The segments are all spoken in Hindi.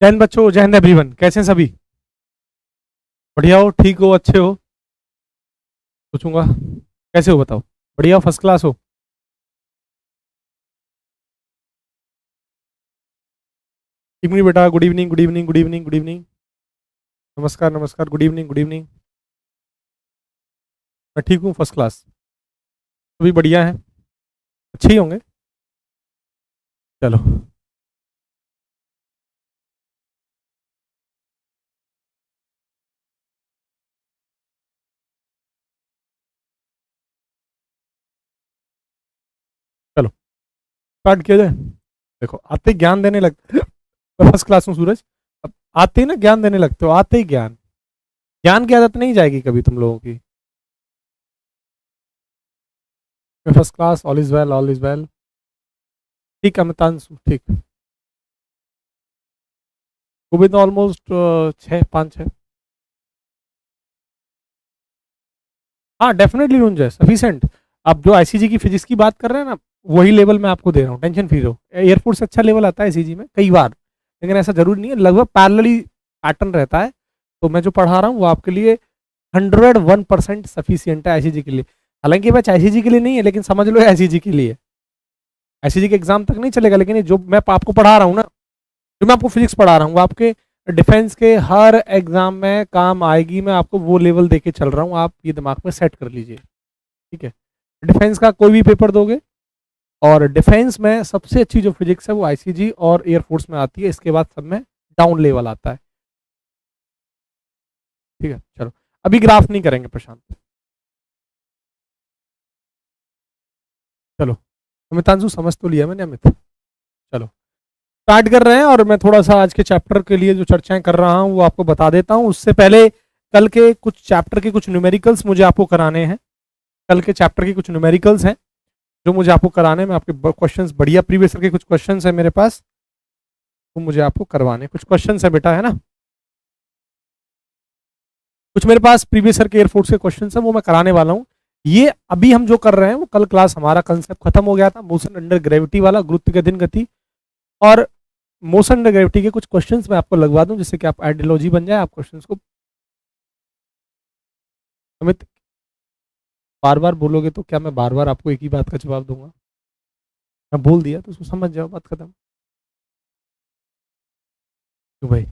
जय हिंद बच्चों, जय हिंद एवरीवन। कैसे हैं सभी? बढ़िया हो, ठीक हो, अच्छे हो? पूछूंगा कैसे हो, बताओ। बढ़िया हो, फर्स्ट क्लास हो? इवनिंग बेटा, good evening, good evening, good evening, good evening. नमस्कार, नमस्कार, गुड इवनिंग, गुड इवनिंग। मैं ठीक हूँ, फर्स्ट क्लास। सभी बढ़िया हैं, अच्छे ही होंगे। चलो। चलो स्टार्ट किया जाए। देखो, आते ही ज्ञान देने लगते मैं फर्स्ट क्लास हूँ सूरज। अब आते ही ना ज्ञान देने लगते हो, आते ही ज्ञान। ज्ञान की आदत नहीं जाएगी कभी तुम लोगों की। मैं first class, all is well, all is well. ठीक, अमितांशु ठीक। गोविंद ऑलमोस्ट 6 5 6। हाँ डेफिनेटली रुंज है, सफिशिएंट। आप जो आईसीजी की फिजिक्स की बात कर रहे हैं ना, वही लेवल मैं आपको दे रहा हूँ, टेंशन फ्री रहो। एयरफोर्स से अच्छा लेवल आता है आईसीजी में कई बार, लेकिन ऐसा जरूरी नहीं है, लगभग पैरेलली पैटर्न रहता है। तो मैं जो पढ़ा रहा हूँ वो आपके लिए 101% सफिशियंट है आईसीजी के लिए। हालांकि बैच आईसीजी के लिए नहीं है, लेकिन समझ लो आईसीजी के लिए। आईसीजी के एग्जाम तक नहीं चलेगा, लेकिन ये जो मैं आपको पढ़ा रहा हूँ ना, जो मैं आपको फिजिक्स पढ़ा रहा हूँ, वो आपके डिफेंस के हर एग्जाम में काम आएगी। मैं आपको वो लेवल दे के चल रहा हूँ, आप ये दिमाग में सेट कर लीजिए। ठीक है? डिफेंस का कोई भी पेपर दोगे, और डिफेंस में सबसे अच्छी जो फिजिक्स है वो आईसीजी और एयरफोर्स में आती है, इसके बाद सब में डाउन लेवल आता है। ठीक है, चलो। अभी ग्राफ नहीं करेंगे प्रशांत। चलो, अमितांशु समझ तो लिया मैंने, अमित। चलो स्टार्ट कर रहे हैं, और मैं थोड़ा सा आज के चैप्टर के लिए जो चर्चाएं कर रहा हूं वो आपको बता देता हूं। उससे पहले कल के कुछ चैप्टर के कुछ न्यूमेरिकल्स मुझे आपको कराने हैं। कल के चैप्टर के कुछ न्यूमेरिकल्स हैं जो मुझे आपको कराने में, आपके क्वेश्चंस बढ़िया प्रीवियस के कुछ क्वेश्चंस है मेरे पास, वो मुझे आपको करवाने। कुछ क्वेश्चंस है बेटा, है ना? कुछ मेरे पास प्रीवियस ईयर के एयरफोर्स के क्वेश्चन है, वो मैं कराने वाला हूँ। ये अभी हम जो कर रहे हैं वो कल क्लास हमारा कंसेप्ट खत्म हो गया था, मोशन अंडर ग्रेविटी वाला, गुरुत्व के दिन गति। और मोशन अंडर ग्रेविटी के कुछ क्वेश्चंस मैं आपको लगवा दूं, जिससे कि आप आइडियोलॉजी बन जाए, आप क्वेश्चंस को। अमित, बार बार बोलोगे तो क्या मैं बार बार आपको एक ही बात का जवाब दूंगा? मैं बोल दिया तो उसको समझ जाओ, बात खत्म। क्यों भाई?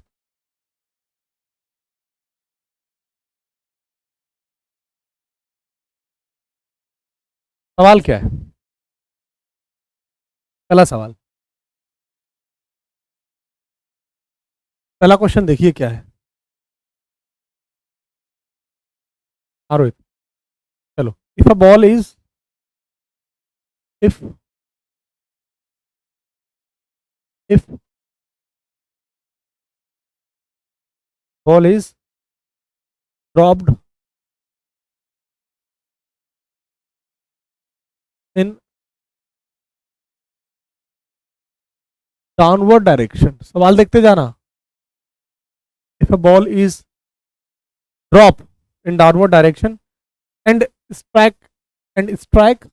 सवाल क्या है? पहला सवाल, पहला क्वेश्चन देखिए क्या है। आरोहित, चलो। If a ball is, if if ball is dropped in downward direction, सवाल देखते जाना। If a ball is drop in downward direction and strike strike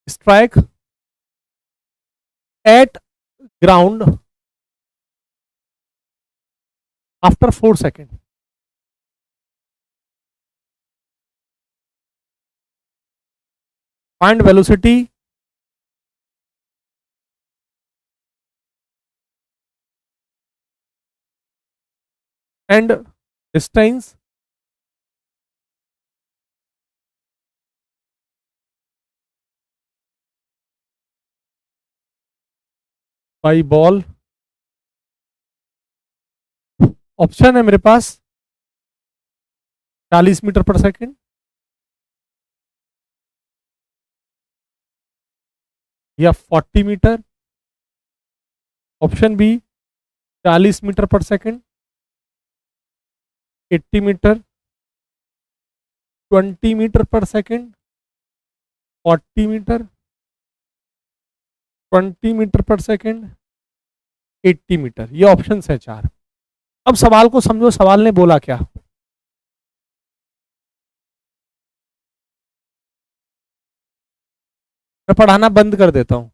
strike at ground after 4 seconds, find velocity and distance by ball। Option है मेरे पास 40 मीटर पर सेकेंड, या 40 मीटर। ऑप्शन बी 40 मीटर पर सेकेंड, 80 मीटर, 20 मीटर पर सेकेंड, 40 मीटर, 20 मीटर पर सेकेंड, 80 मीटर। ये ऑप्शन है चार। अब सवाल को समझो, सवाल ने बोला क्या। मैं पढ़ाना बंद कर देता हूं।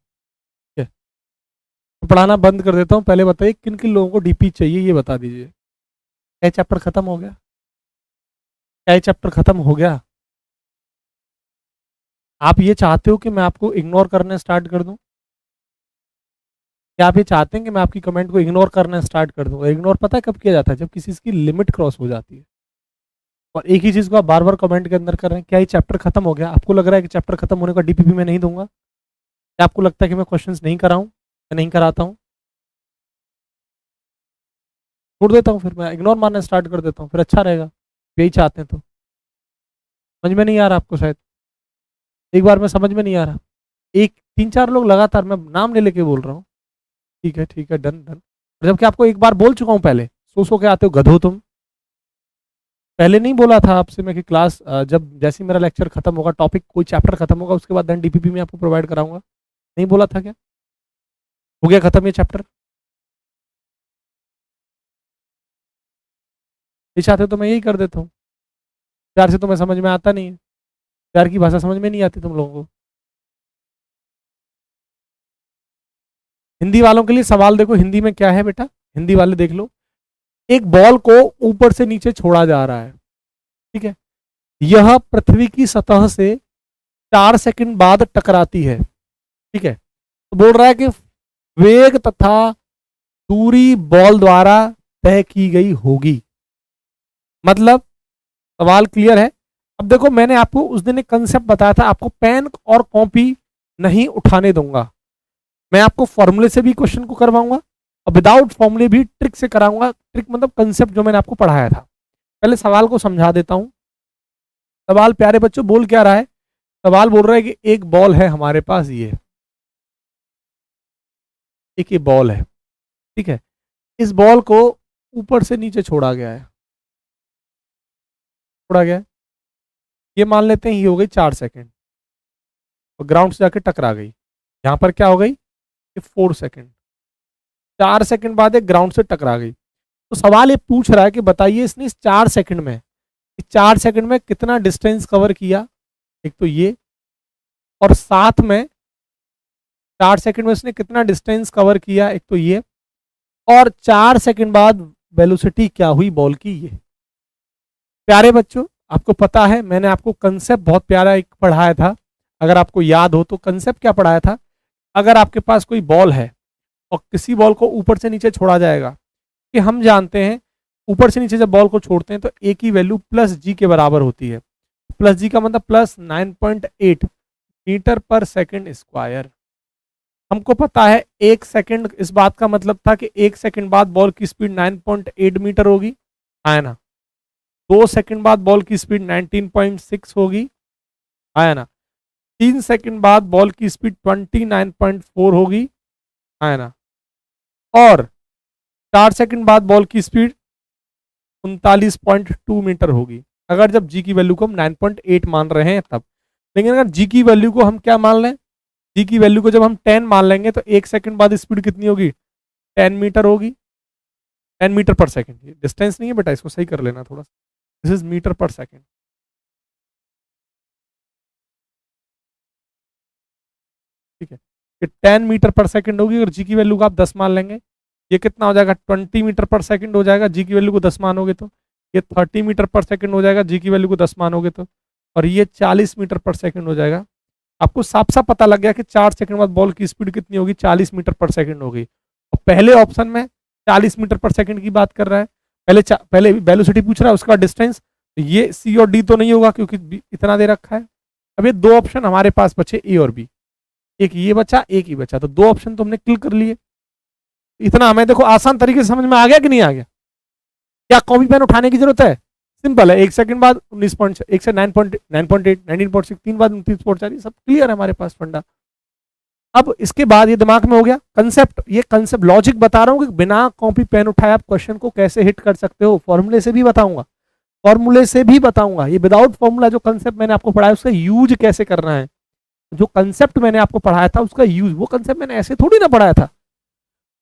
तो पढ़ाना बंद कर देता हूँ। पहले बताइए किन किन लोगों को डीपी चाहिए, ये बता दीजिए। क्या चैप्टर खत्म हो गया? क्या चैप्टर खत्म हो गया? आप ये चाहते हो कि मैं आपको इग्नोर करना स्टार्ट कर दूं? क्या आप ये चाहते हैं कि मैं आपकी कमेंट को इग्नोर करना स्टार्ट कर दूं? इग्नोर पता है कब किया जाता है? जब किसी की लिमिट क्रॉस हो जाती है। और एक ही चीज को आप बार बार कमेंट के अंदर कर रहे हैं। क्या ये चैप्टर खत्म हो गया? आपको लग रहा है कि चैप्टर खत्म होने का डीपीपी मैं नहीं दूंगा? क्या आपको लगता है कि मैं क्वेश्चंस नहीं कराऊं या नहीं कराता हूं? छोड़ देता हूं, फिर मैं इग्नोर मारना स्टार्ट कर देता हूं, फिर अच्छा रहेगा। यही चाहते हैं तो। समझ में नहीं आ रहा आपको शायद? एक बार में समझ में नहीं आ रहा? एक 3-4 लोग लगातार, मैं नाम ले लेके बोल रहा हूँ। ठीक है, डन डन। जबकि आपको एक बार बोल चुका हूँ पहले, सो के आते हो गधो तुम। पहले नहीं बोला था आपसे मैं कि क्लास जब जैसे मेरा लेक्चर खत्म होगा, टॉपिक कोई चैप्टर खत्म होगा, उसके बाद देन डीपीपी में आपको प्रोवाइड कराऊंगा? नहीं बोला था क्या? हो गया खत्म ये चैप्टर? ये चाहते तो मैं यही कर देता हूँ। प्यार से तुम्हें समझ में आता नहीं है, प्यार की भाषा समझ में नहीं आती तुम लोगों को। हिंदी वालों के लिए सवाल देखो, हिंदी में क्या है बेटा, हिंदी वाले देख लो। एक बॉल को ऊपर से नीचे छोड़ा जा रहा है, ठीक है। यह पृथ्वी की सतह से 4 सेकंड बाद टकराती है, ठीक है। तो बोल रहा है कि वेग तथा दूरी बॉल द्वारा तय की गई होगी। मतलब सवाल क्लियर है? अब देखो, मैंने आपको उस दिन एक कंसेप्ट बताया था, आपको पेन और कॉपी नहीं उठाने दूंगा। मैं आपको फॉर्मूले से भी क्वेश्चन को करवाऊंगा और विदाउट फॉर्मूले भी ट्रिक से कराऊंगा। ट्रिक मतलब कंसेप्ट जो मैंने आपको पढ़ाया था। पहले सवाल को समझा देता हूं। सवाल प्यारे बच्चों बोल क्या रहा है? सवाल बोल रहा है कि एक बॉल है हमारे पास, ये एक ये बॉल है, ठीक है। इस बॉल को ऊपर से नीचे छोड़ा गया है, छोड़ा गया है। ये मान लेते हैं ये हो गई 4 सेकंड, और ग्राउंड से जाके टकरा गई। यहां पर क्या हो गई? ये 4 सेकंड। 4 सेकंड बाद एक ग्राउंड से टकरा गई। तो सवाल ये पूछ रहा है कि बताइए इसने इस 4 सेकंड में, इस 4 सेकंड में कितना डिस्टेंस कवर किया। एक तो ये, और साथ में 4 सेकंड में इसने कितना डिस्टेंस कवर किया, एक तो ये, और 4 सेकंड बाद वेलोसिटी क्या हुई बॉल की, ये। प्यारे बच्चों, आपको पता है मैंने आपको कंसेप्ट बहुत प्यारा एक पढ़ाया था, अगर आपको याद हो तो। कंसेप्ट क्या पढ़ाया था? अगर आपके पास कोई बॉल है और किसी बॉल को ऊपर से नीचे छोड़ा जाएगा, कि हम जानते हैं ऊपर से नीचे जब बॉल को छोड़ते हैं तो ए की वैल्यू प्लस जी के बराबर होती है। प्लस जी का मतलब प्लस 9.8 मीटर पर सेकंड स्क्वायर। हमको पता है 1 सेकंड, इस बात का मतलब था कि 1 सेकंड बाद बॉल की स्पीड 9.8 मीटर होगी, आया ना। 2 सेकंड बाद बॉल की स्पीड 19.6 होगी, आया ना। 3 सेकंड बाद बॉल की स्पीड 29.4 होगी, आया ना। और 4 सेकंड बाद बॉल की स्पीड 39.2 मीटर होगी, अगर जब जी की वैल्यू को हम 9.8 मान रहे हैं तब। लेकिन अगर जी की वैल्यू को हम क्या मान लें, जी की वैल्यू को जब हम 10 मान लेंगे तो 1 सेकंड बाद स्पीड कितनी होगी? 10 मीटर होगी। 10 मीटर पर सेकंड, डिस्टेंस नहीं है बेटा, इसको सही कर लेना थोड़ा सा। दिस इज मीटर पर सेकंड, ठीक है। ये 10 मीटर पर सेकंड होगी अगर जी की वैल्यू को आप 10 मान लेंगे। ये कितना हो जाएगा? 20 मीटर पर सेकंड हो जाएगा जी की वैल्यू को 10 मानोगे तो। ये 30 मीटर पर सेकंड हो जाएगा जी की वैल्यू को 10 मानोगे तो। और ये 40 मीटर पर सेकंड हो जाएगा। आपको साफ साफ पता लग गया कि 4 सेकंड बाद बॉल की स्पीड कितनी होगी? 40 मीटर पर सेकंड होगी। और पहले ऑप्शन में 40 मीटर पर सेकंड की बात कर रहा है, पहले वेलोसिटी पूछ रहा है, उसका डिस्टेंस। ये सी और डी तो नहीं होगा क्योंकि इतना दे रखा है। अब ये दो ऑप्शन हमारे पास बचे, ए और बी। एक ये बचा, एक ही बचा, तो दो ऑप्शन तो हमने क्लिक कर लिए। इतना हमें देखो आसान तरीके से समझ में आ गया कि नहीं आ गया? क्या कॉपी पेन उठाने की जरूरत है? सिंपल है। 1 सेकंड बाद 19. एक से 9.8 19.6, 3 बाद 29.4, सब क्लियर है हमारे पास फंडा। अब इसके बाद ये दिमाग में हो गया कंसेप्ट, ये कंसेप्ट लॉजिक बता रहा हूं कि बिना कॉपी पेन उठाए आप क्वेश्चन को कैसे हिट कर सकते हो। फॉर्मूले से भी बताऊंगा, फॉर्मूले से भी बताऊंगा। ये विदाउट फॉर्मूला जो कंसेप्ट मैंने आपको पढ़ाया उसका यूज कैसे करना है। जो कंसेप्ट मैंने आपको पढ़ाया था उसका यूज, वो कंसेप्ट मैंने ऐसे थोड़ी ना पढ़ाया था।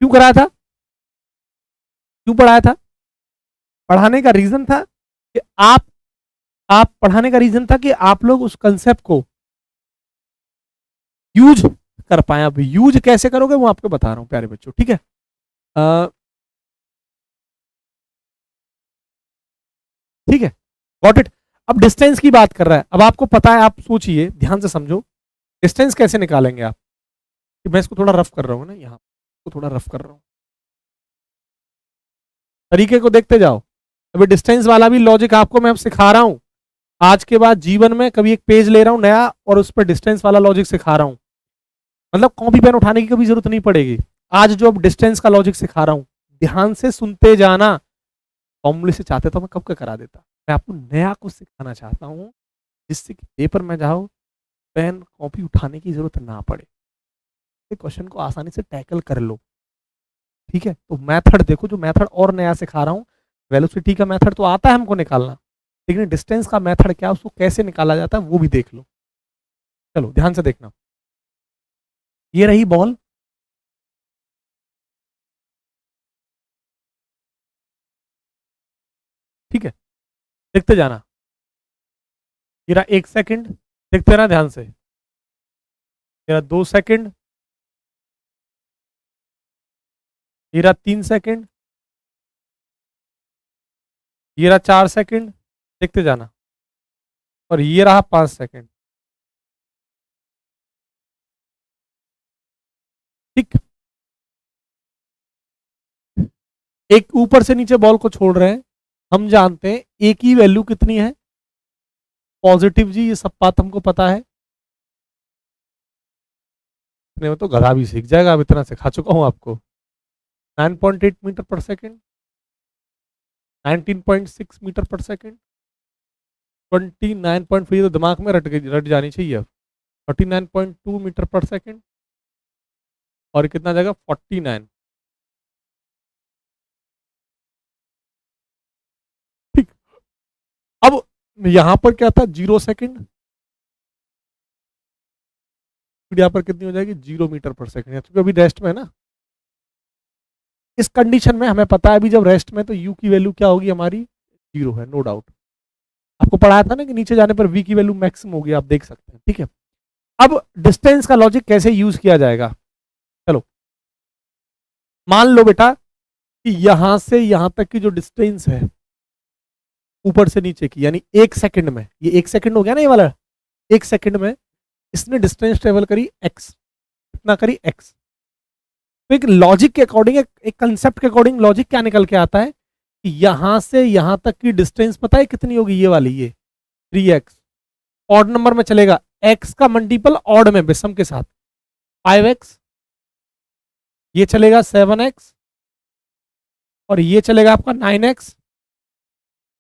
क्यों कराया था? क्यों पढ़ाया था? पढ़ाने का रीजन था कि आप पढ़ाने का रीजन था कि आप लोग उस कंसेप्ट को यूज कर पाए। अब यूज कैसे करोगे वो आपको बता रहा हूं प्यारे बच्चों, ठीक है। ठीक है, गॉट इट। अब डिस्टेंस की बात कर रहा है, अब आपको पता है, आप सोचिए ध्यान से समझो, डिस्टेंस कैसे निकालेंगे आप। मैं इसको थोड़ा रफ कर रहा हूँ ना, यहाँ को थोड़ा रफ कर रहा हूँ, तरीके को देखते जाओ। अभी डिस्टेंस वाला भी लॉजिक आपको मैं अब सिखा रहा हूँ। आज के बाद जीवन में कभी एक पेज ले रहा हूँ नया और उस पर डिस्टेंस वाला लॉजिक सिखा रहा हूँ, मतलब कॉपी पेन उठाने की कभी जरूरत नहीं पड़ेगी। आज जो अब डिस्टेंस का लॉजिक सिखा रहा हूँ, ध्यान से सुनते जाना। फॉर्मूले से चाहते तो मैं कब का करा देता, मैं आपको नया कुछ सिखाना चाहता हूँ जिससे कि पेपर में जाओ, पेन कॉपी उठाने की जरूरत ना पड़े, क्वेश्चन को आसानी से टैकल कर लो। ठीक है, तो मेथड देखो, जो मेथड और नया सिखा रहा हूँ, वेलोसिटी का मेथड तो आता है हमको निकालना, लेकिन डिस्टेंस का मेथड क्या, उसको कैसे निकाला जाता है वो भी देख लो। चलो ध्यान से देखना, ये रही बॉल, ठीक है, देखते जाना। ये रहा 1 सेकंड, देखते रहना ध्यान से। ये रहा 2 सेकंड, ये रहा 3 सेकंड, ये रहा 4 सेकंड, देखते जाना, और ये रहा 5 सेकंड। ठीक, एक ऊपर से नीचे बॉल को छोड़ रहे हैं, हम जानते हैं ए की वैल्यू कितनी है, पॉजिटिव जी, ये सब बात हमको पता है। इतने में तो गधा भी सीख जाएगा, अब इतना सिखा चुका हूं आपको। 9.8 मीटर पर सेकंड, 19.6 मीटर पर सेकंड, 29.4, तो दिमाग में रट जानी चाहिए अब। 39.2 मीटर पर सेकंड, और कितना जाएगा 49। ठीक, अब यहां पर क्या था, 0 सेकंड, यहाँ पर कितनी हो जाएगी 0 मीटर पर सेकंड, क्योंकि अभी रेस्ट में है ना। इस कंडीशन में हमें पता है अभी जब रेस्ट में, तो यू की वैल्यू क्या होगी हमारी, 0 है, नो डाउट। आपको पढ़ाया था ना कि नीचे जाने पर वी की वैल्यू मैक्सिमम होगी, आप देख सकते हैं। ठीक है, अब डिस्टेंस का लॉजिक कैसे यूज किया जाएगा, चलो मान लो बेटा कि यहां से यहां तक की जो डिस्टेंस है ऊपर से नीचे की, यानी 1 सेकंड में, ये 1 सेकंड हो गया ना ये वाला, 1 सेकंड में इसने डिस्टेंस ट्रेवल करी x, कितना करी x। तो एक लॉजिक के अकॉर्डिंग, एक कंसेप्ट के अकॉर्डिंग लॉजिक क्या निकल के आता है कि यहां से यहां तक की डिस्टेंस पता है कितनी होगी, ये वाली, ये 3x, ऑड नंबर में चलेगा, x का मल्टीपल ऑड में विषम के साथ 5x, ये चलेगा 7x, और ये चलेगा आपका 9x,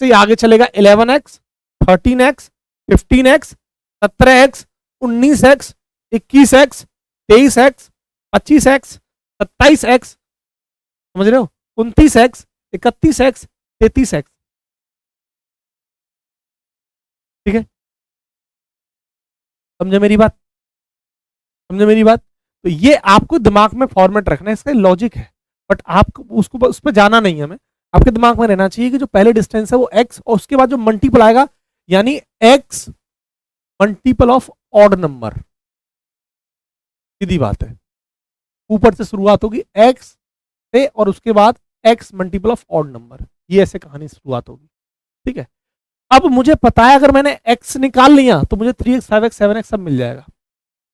से आगे चलेगा 11x, 13x, 15x, 17x, 19x, 21x, 23x, 25x, 27x, समझ रहे हो, 29x, 31x, 33x। ठीक है, समझे मेरी बात, समझे मेरी बात। तो ये आपको दिमाग में फॉर्मेट रखना है, इसका लॉजिक है, बट आपको उसको उस पर जाना नहीं है हमें। आपके दिमाग में रहना चाहिए कि जो पहले डिस्टेंस है वो x, और उसके बाद जो मल्टीपल आएगा, यानी x multiple of odd number, सीधी बात है। ऊपर से शुरुआत होगी x से, और उसके बाद x multiple of odd number, ये ऐसे कहानी शुरुआत होगी। ठीक है, अब मुझे पता है अगर मैंने x निकाल लिया तो मुझे 3x, 5x, 7x सब मिल जाएगा।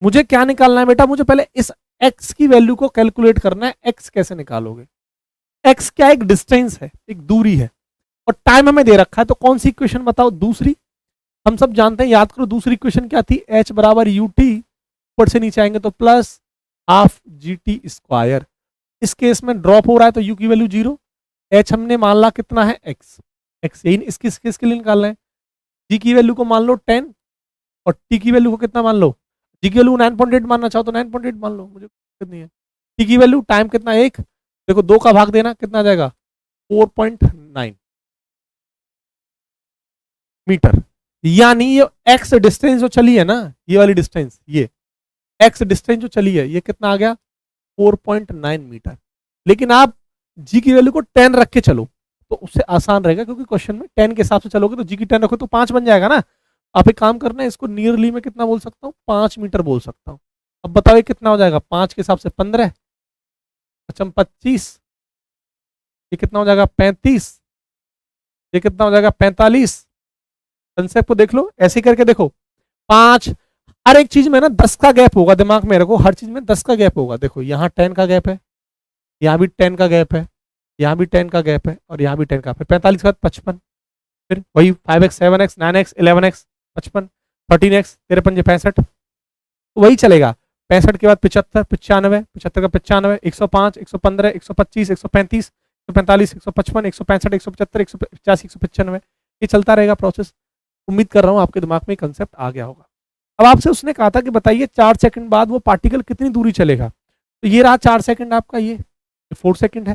मुझे क्या निकालना है बेटा, मुझे पहले इस x की वैल्यू को कैलकुलेट करना है। x कैसे निकालोगे, x क्या एक डिस्टेंस है, एक दूरी है, और टाइम हमें दे रखा है, तो कौन सी इक्वेशन बताओ, दूसरी। हम सब जानते हैं, याद करो दूसरी इक्वेशन क्या थी, h बराबर ut, ऊपर से नीचे आएंगे तो प्लस हाफ gt स्क्वायर। इस केस में ड्रॉप हो रहा है तो u की वैल्यू 0, h हमने मान ला कितना है x, यही इसके लिए निकालना है। g की वैल्यू को मान लो 10, और t की वैल्यू को कितना मान लो, g की वैल्यू 9.8 मानना चाहो तो 9.8 मान लो, मुझे कितनी है। t की वैल्यू टाइम कितना, 1, देखो 2 का भाग देना कितना आ जाएगा, 4.9 मीटर। यानी ये x डिस्टेंस जो चली है ना, ये वाली डिस्टेंस, ये x डिस्टेंस जो चली है, ये कितना आ गया 4.9 मीटर। लेकिन आप g की वैल्यू को 10 रख के चलो तो उससे आसान रहेगा, क्योंकि क्वेश्चन में 10 के हिसाब से चलोगे तो g की 10 रखो तो 5 बन जाएगा ना। आप एक काम करना है, इसको नियरली में कितना बोल सकता हूँ, 5 मीटर बोल सकता हूँ। अब बताओ ये कितना हो जाएगा, 5 के हिसाब से 15, 25, ये कितना हो जाएगा 35, ये कितना हो जाएगा 45। कंसेप्ट को देख लो, ऐसे करके देखो, 5, हर एक चीज में ना 10 का गैप होगा, दिमाग में रखो, हर चीज में 10 का गैप होगा। देखो यहाँ 10 का गैप है, यहाँ भी 10 का गैप है, यहाँ भी 10 का गैप है, और यहाँ भी 10 का गैप है। 45 के बाद 55, फिर वही 5x 7x 9x 11x 55, 13x, तेरे पंजे 65, वही चलेगा। 65 के बाद 75, 95, 75 का 95, 105, 115, 125, 135, 145, 155, 165, 175, 185, 195, ये चलता रहेगा प्रोसेस। उम्मीद कर रहा हूँ आपके दिमाग में कंसेप्ट आ गया होगा। अब आपसे उसने कहा था कि बताइए 4 सेकंड बाद वो पार्टिकल कितनी दूरी चलेगा, तो ये रहा 4 सेकंड आपका, ये 4 सेकंड है,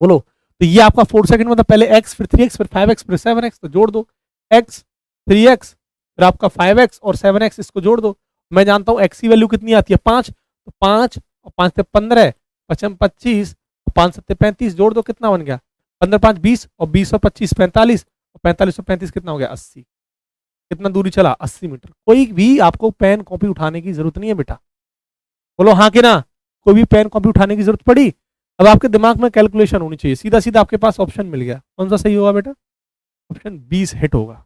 बोलो। तो ये आपका 4 सेकंड मतलब पहले x, फिर 3x, फिर 5x, फिर 7x, तो जोड़ दो, x 3x, फिर आपका 5x और 7x, इसको जोड़ दो। मैं जानता हूँ x की वैल्यू कितनी आती है 5, तो 5 और 5 से 15, 5 25, 5 7 35, जोड़ दो, कितना बन गया 15 5 20, और 20 और 25 45, और 45 और 35 कितना हो गया 80। कितना दूरी चला 80 मीटर। कोई भी आपको पेन कॉपी उठाने की जरूरत नहीं है बेटा, बोलो हाँ कि ना, कोई भी पेन कॉपी उठाने की जरूरत पड़ी। अब आपके दिमाग में कैलकुलेशन होनी चाहिए, सीधा सीधा आपके पास ऑप्शन मिल गया, कौन सा सही होगा बेटा, ऑप्शन 20 हिट होगा।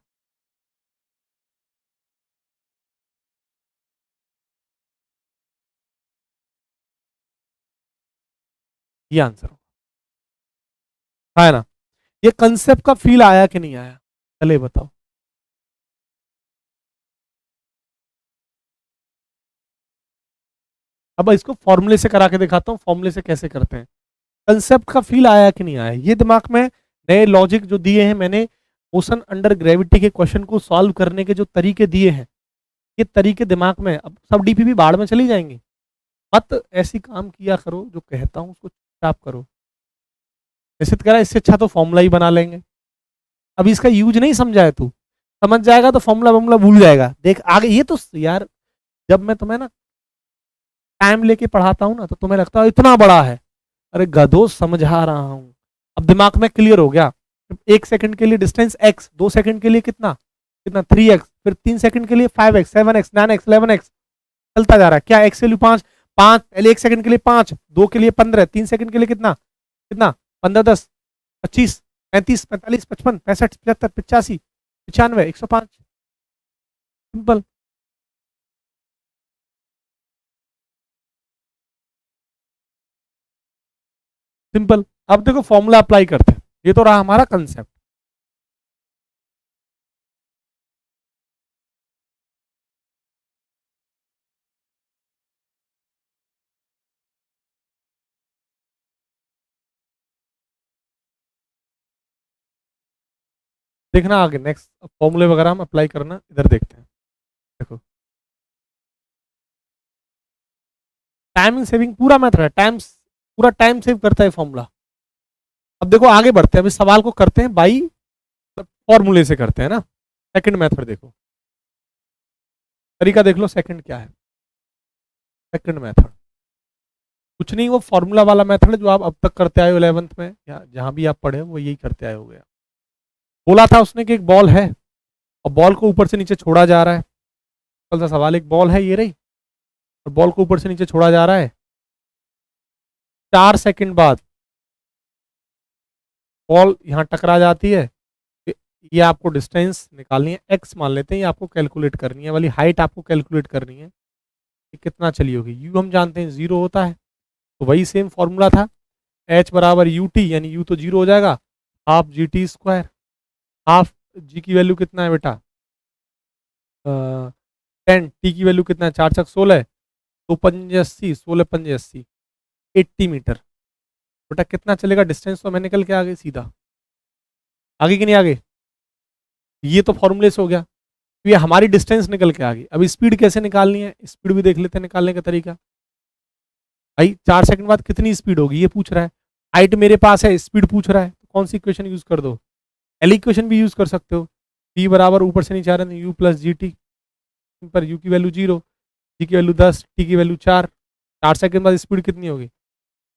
ये आंसर होगा, है ना। ये कंसेप्ट का फील आया कि नहीं आया, चले बताओ। अब इसको फॉर्मूले से करा के दिखाता हूँ, फॉर्मूले से कैसे करते हैं। कंसेप्ट का फील आया कि नहीं आया, ये दिमाग में नए लॉजिक जो दिए हैं मैंने, मोशन अंडर ग्रेविटी के क्वेश्चन को सॉल्व करने के जो तरीके दिए हैं, ये तरीके दिमाग में, अब सब डीपीपी बाढ़ में चली जाएंगी। मत ऐसी काम किया करो, जो कहता हूँ उसको चुपचाप करो। ऐसे तो कह रहा, इससे अच्छा तो फॉर्मूला ही बना लेंगे। अभी इसका यूज नहीं समझा है तू, समझ जाएगा तो फॉर्मूला वॉर्मूला भूल जाएगा। देख आगे, ये तो यार जब मैं तुम्हें ना टाइम लेके पढ़ाता हूँ ना, तो तुम्हें लगता है इतना बड़ा है, अरे गधो समझा रहा हूँ। अब दिमाग में क्लियर हो गया। 1 सेकंड के लिए डिस्टेंस x, 2 सेकंड के लिए कितना कितना 3x, फिर 3 सेकंड के लिए 5x 7x 9x 11x, चलता जा रहा है। क्या x वैल्यू 5, 5 पहले 1 सेकंड के लिए 5, 2 के लिए 15, 3 सेकंड के लिए कितना कितना 15 10 25 35 45 55 65 75 85 95 105। सिंपल। सिंपल। अब देखो फॉर्मूला अप्लाई करते हैं, ये तो रहा हमारा कंसेप्ट। देखना आगे नेक्स्ट फॉर्मूले वगैरह हम अप्लाई करना, इधर देखते हैं। देखो टाइमिंग सेविंग पूरा मेथड है, टाइम पूरा टाइम सेव करता है फॉर्मूला। अब देखो आगे बढ़ते हैं, अभी सवाल को करते हैं बाई फॉर्मूले से करते हैं ना। सेकंड मेथड देखो, तरीका देख लो सेकंड क्या है। सेकंड मेथड कुछ नहीं, वो फॉर्मूला वाला मेथड है जो आप अब तक करते आए हो 11th में, या जहां भी आप पढ़े हो वो यही करते आए हो गया। बोला था उसने कि एक बॉल है और बॉल को ऊपर से नीचे छोड़ा जा रहा है। कल सा सवाल, एक बॉल है ये रही, और बॉल को ऊपर से नीचे छोड़ा जा रहा है। 4 सेकंड बाद बॉल यहाँ टकरा जाती है। ये आपको डिस्टेंस निकालनी है, एक्स मान लेते हैं, ये आपको कैलकुलेट करनी है, वाली हाइट आपको कैलकुलेट करनी है कि कितना चली होगी। यू हम जानते हैं 0 होता है, तो वही सेम फॉर्मूला था, एच बराबर यू टी, यानी यू तो 0 हो जाएगा, half G T square. Half G की वैल्यू कितना है बेटा 10, टी की वैल्यू कितना है 4 छक 16, 2 पंजे 80, 16 पंजे 80, 80 मीटर। बेटा कितना चलेगा डिस्टेंस, तो मैं निकल के आ गई सीधा, आगे कि नहीं आगे। ये तो फॉर्मूले से हो गया, ये हमारी डिस्टेंस निकल के आ गई। अब स्पीड कैसे निकालनी है, स्पीड भी देख लेते हैं निकालने का तरीका। भाई 4 सेकंड बाद कितनी स्पीड होगी ये पूछ रहा है, हाइट मेरे पास है, स्पीड पूछ रहा है, तो कौन सी इक्वेशन यूज कर दो, एल इक्वेशन भी यूज कर सकते हो। पी बराबर ऊपर से नीचे आ रहे हैं यू प्लस जी टी, पर यू की वैल्यू 0, जी की वैल्यू 10, टी की वैल्यू 4। 4 सेकंड बाद स्पीड कितनी होगी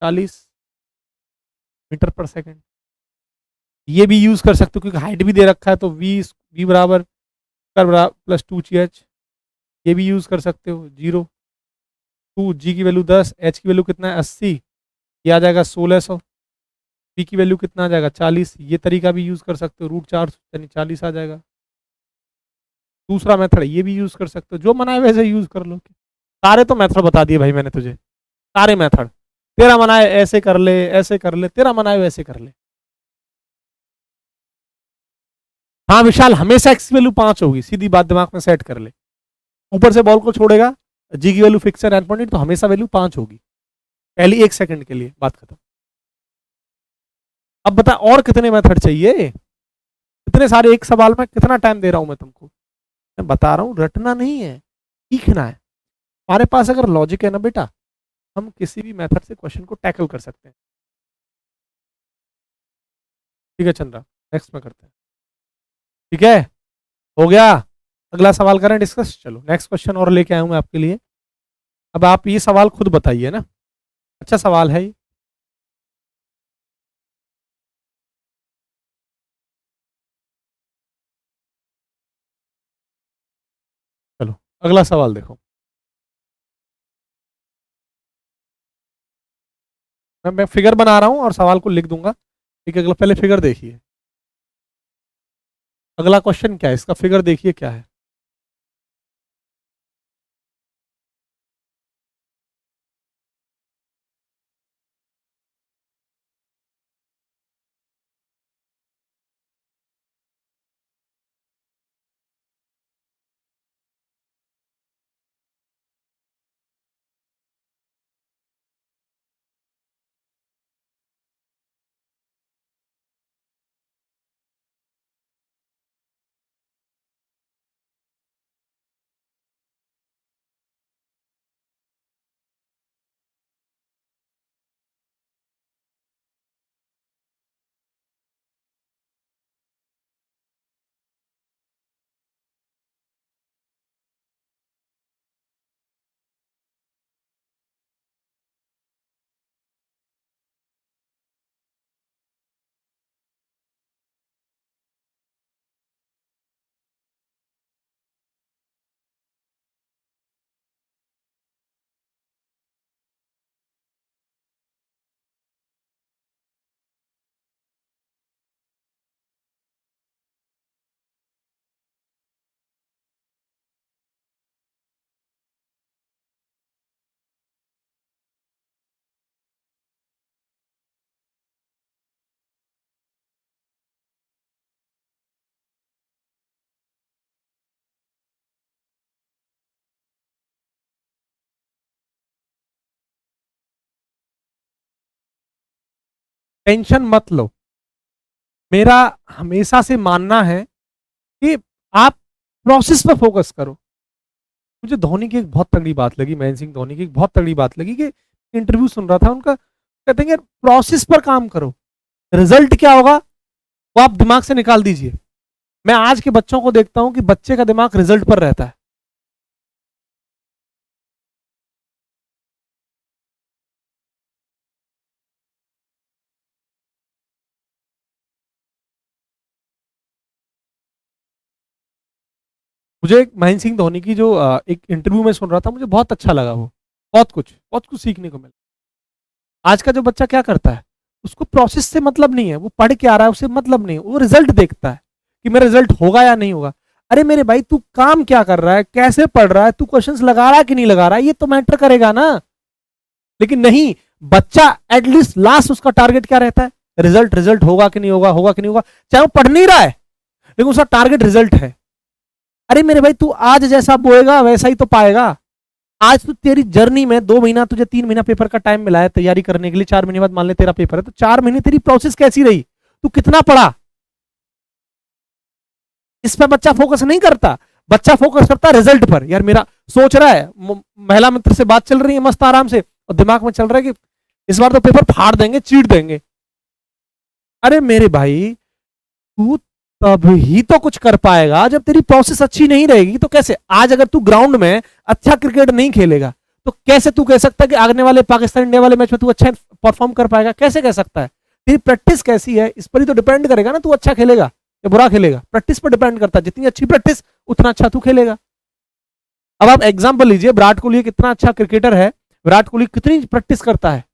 40 मीटर पर सेकंड। ये भी यूज कर सकते हो क्योंकि हाइट भी दे रखा है, तो वी बराबर प्लस 2 ची एच, ये भी यूज कर सकते हो 0। 2, जी की वैल्यू 10, एच की वैल्यू कितना है 80, ये आ जाएगा 1600, पी की वैल्यू कितना आ जाएगा 40, ये तरीका भी यूज़ कर सकते हो, √4 यानी 40 आ जाएगा। दूसरा मेथड ये भी यूज़ कर सकते हो, जो मना है वैसे यूज़ कर लो। सारे तो मेथड बता दिए भाई मैंने तुझे, सारे मेथड। तेरा मना है ऐसे कर ले, ऐसे कर ले, तेरा मना है वैसे कर ले। हाँ विशाल, हमेशा एक्स की वैल्यू 5 होगी, सीधी बात दिमाग में सेट कर ले। ऊपर से बॉल को छोड़ेगा, जी की वैल्यू फिक्स है एंड पॉइंट, तो हमेशा वैल्यू 5 होगी पहली 1 सेकंड के लिए, बात खत्म। अब बता और कितने मेथड चाहिए, इतने सारे एक सवाल में कितना टाइम दे रहा हूं मैं तुमको। मैं बता रहा हूं रटना नहीं है, सीखना है। हमारे पास अगर लॉजिक है ना बेटा, हम किसी भी मेथड से क्वेश्चन को टैकल कर सकते हैं। ठीक है चंद्रा, नेक्स्ट में करते हैं। ठीक है, हो गया। अगला सवाल करें डिस्कस। चलो नेक्स्ट क्वेश्चन और लेके आया हूं मैं आपके लिए। अब आप ये सवाल खुद बताइए ना, अच्छा सवाल है ये। चलो अगला सवाल देखो। मैं फिगर बना रहा हूं और सवाल को लिख दूंगा। ठीक है, अगला पहले फिगर देखिए। अगला क्वेश्चन क्या है, इसका फिगर देखिए क्या है। टेंशन मत लो, मेरा हमेशा से मानना है कि आप प्रोसेस पर फोकस करो। मुझे धोनी की एक बहुत तगड़ी बात लगी, महेंद्र सिंह धोनी की एक बहुत तगड़ी बात लगी कि इंटरव्यू सुन रहा था उनका, कहते हैं प्रोसेस पर काम करो, रिजल्ट क्या होगा वो आप दिमाग से निकाल दीजिए। मैं आज के बच्चों को देखता हूं कि बच्चे का दिमाग रिजल्ट पर रहता है। मुझे एक महेंद्र सिंह धोनी की जो एक इंटरव्यू में सुन रहा था, मुझे बहुत अच्छा लगा वो, बहुत कुछ सीखने को मिला। आज का जो बच्चा क्या करता है, उसको प्रोसेस से मतलब नहीं है, वो पढ़ के आ रहा है उसे मतलब नहीं है, वो रिजल्ट देखता है कि मेरा रिजल्ट होगा या नहीं होगा। अरे मेरे भाई तू काम क्या कर रहा है, कैसे पढ़ रहा है, तू क्वेश्चंस लगा रहा है कि नहीं लगा रहा है, ये तो मैटर करेगा ना। लेकिन नहीं, बच्चा एटलीस्ट लास्ट उसका टारगेट क्या रहता है, रिजल्ट, रिजल्ट होगा कि नहीं होगा, होगा कि नहीं होगा, चाहे वो पढ़ नहीं रहा है लेकिन उसका टारगेट रिजल्ट है। अरे मेरे भाई तू आज जैसा बोएगा वैसा ही तो पाएगा। आज तो तेरी जर्नी में 2 महीना, तुझे 3 महीना पेपर का टाइम मिला है तैयारी करने के लिए, 4 महीने बाद मान ले तेरा पेपर है, तो 4 महीने तेरी प्रोसेस कैसी रही, तू कितना पढ़ा, इस पर बच्चा फोकस नहीं करता। बच्चा फोकस करता है रिजल्ट पर। यार मेरा सोच रहा है, महिला मित्र से बात चल रही है मस्त आराम से, और दिमाग में चल रहा है कि इस बार तो पेपर फाड़ देंगे, चीट देंगे। अरे मेरे भाई तू तब ही तो कुछ कर पाएगा जब तेरी प्रोसेस अच्छी नहीं रहेगी। तो कैसे, आज अगर तू ग्राउंड में अच्छा क्रिकेट नहीं खेलेगा तो कैसे तू कह सकता है कि आगने वाले पाकिस्तान इंडिया वाले मैच में तू अच्छा परफॉर्म कर पाएगा, कैसे कह सकता है। तेरी प्रैक्टिस कैसी है इस पर ही तो डिपेंड करेगा ना, तू अच्छा खेलेगा या बुरा खेलेगा, प्रैक्टिस पर डिपेंड करता है। जितनी अच्छी प्रैक्टिस उतना अच्छा तू खेलेगा। अब आप एग्जाम्पल लीजिए, विराट कोहली कितना अच्छा क्रिकेटर है, विराट कोहली कितनी प्रैक्टिस करता है,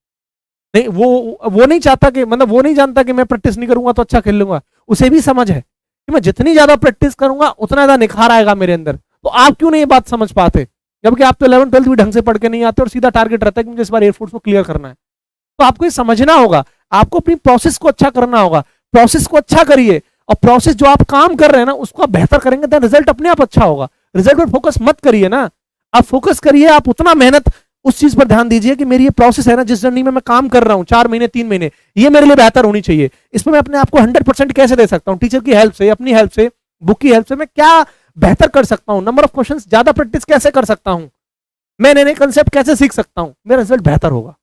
नहीं वो नहीं चाहता कि, मतलब वो नहीं जानता कि मैं प्रैक्टिस नहीं करूंगा तो अच्छा खेल लूंगा। उसे भी समझ है कि मैं जितनी ज्यादा प्रैक्टिस करूंगा उतना ज्यादा निखार आएगा मेरे अंदर। तो आप क्यों नहीं ये बात समझ पाते, जबकि आप तो 11th 12th भी ढंग से पढ़ के नहीं आते और सीधा टारगेट रहता है कि मुझे इस बार एयरफोर्स को क्लियर करना है। तो आपको ये समझना होगा, आपको अपनी प्रोसेस को अच्छा करना होगा। प्रोसेस को अच्छा करिए, और प्रोसेस जो आप काम कर रहे हैं ना उसको आप बेहतर करेंगे तो रिजल्ट अपने आप अच्छा होगा। रिजल्ट पर फोकस मत करिए ना, आप फोकस करिए, आप उतना मेहनत उस चीज पर ध्यान दीजिए कि मेरी ये प्रोसेस है ना, जिस जर्नी में मैं काम कर रहा हूं 4 महीने 3 महीने, ये मेरे लिए बेहतर होनी चाहिए। इसमें मैं अपने आप को 100% कैसे दे सकता हूं, टीचर की हेल्प से, अपनी हेल्प से, बुक की हेल्प से मैं क्या बेहतर कर सकता हूं, नंबर ऑफ क्वेश्चंस ज्यादा प्रैक्टिस कैसे कर सकता हूं, मैं नए नए कंसेप्ट कैसे सीख सकता हूं, मेरा रिजल्ट बेहतर होगा।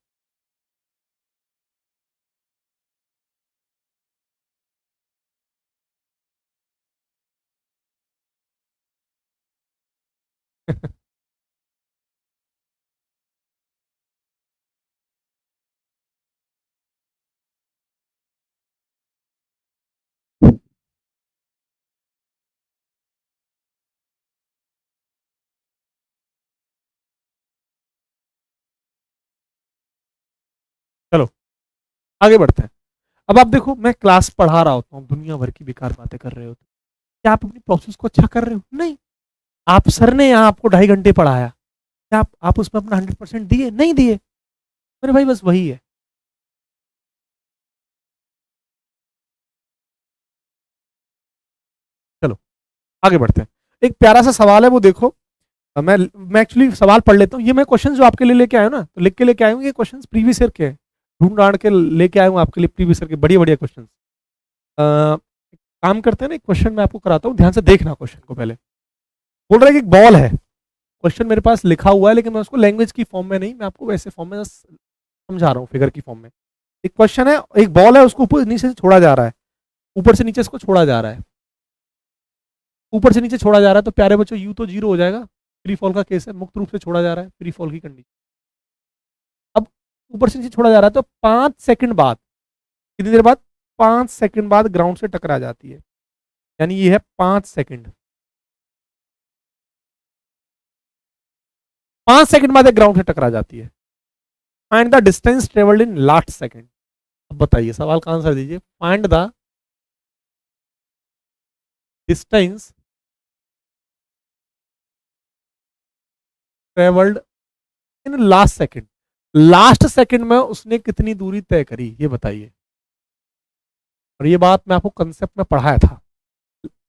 चलो आगे बढ़ते हैं। अब आप देखो, मैं क्लास पढ़ा रहा होता हूँ, दुनिया भर की बेकार बातें कर रहे होते, क्या आप अपनी प्रोसेस को अच्छा कर रहे हो? नहीं। आप सर ने यहाँ आपको 2.5 घंटे पढ़ाया, क्या आप उसमें अपना 100% दिए? नहीं दिए। मेरे भाई बस वही है। चलो आगे बढ़ते हैं। एक प्यारा सा सवाल है, वो देखो। मैं एक्चुअली सवाल पढ़ लेता हूँ। ये मैं क्वेश्चन जो आपके लिए लेके आया हूँ ना, तो लिख के लेके आया हूँ, ये क्वेश्चन प्रीवियस ईयर के हैं, ढूंढ ढांड के लेके आया हूँ आपके लिए प्रीवियस ईयर के बढ़िया बढ़िया क्वेश्चन। काम करते हैं ना, एक क्वेश्चन मैं आपको कराता हूँ, ध्यान से देखना क्वेश्चन को। पहले बोल रहा है कि एक बॉल है, क्वेश्चन मेरे पास लिखा हुआ है लेकिन मैं उसको लैंग्वेज की फॉर्म में नहीं, मैं आपको वैसे फॉर्म में समझा रहा हूँ, फिगर की फॉर्म में। एक क्वेश्चन है, एक बॉल है, उसको ऊपर नीचे से छोड़ा जा रहा है, ऊपर से नीचे इसको छोड़ा जा रहा है, ऊपर से नीचे छोड़ा जा रहा है, तो प्यारे बच्चों यू तो 0 हो जाएगा, फ्री फॉल का केस है, मुक्त रूप से छोड़ा जा रहा है, फ्री फॉल की कंडीशन। अब ऊपर से नीचे छोड़ा जा रहा है तो 5 सेकंड बाद, कितनी देर बाद? 5 सेकंड बाद ग्राउंड से टकरा जाती है, यानी ये है 5 सेकंड। 5 सेकंड बाद एक ग्राउंड से टकरा जाती है। Find the distance travelled in last second. अब बताइए, सवाल का आंसर दीजिए। Find the distance travelled in last second, last second में उसने कितनी दूरी तय करी, ये बताइए। और ये बात मैं आपको कंसेप्ट में पढ़ाया था।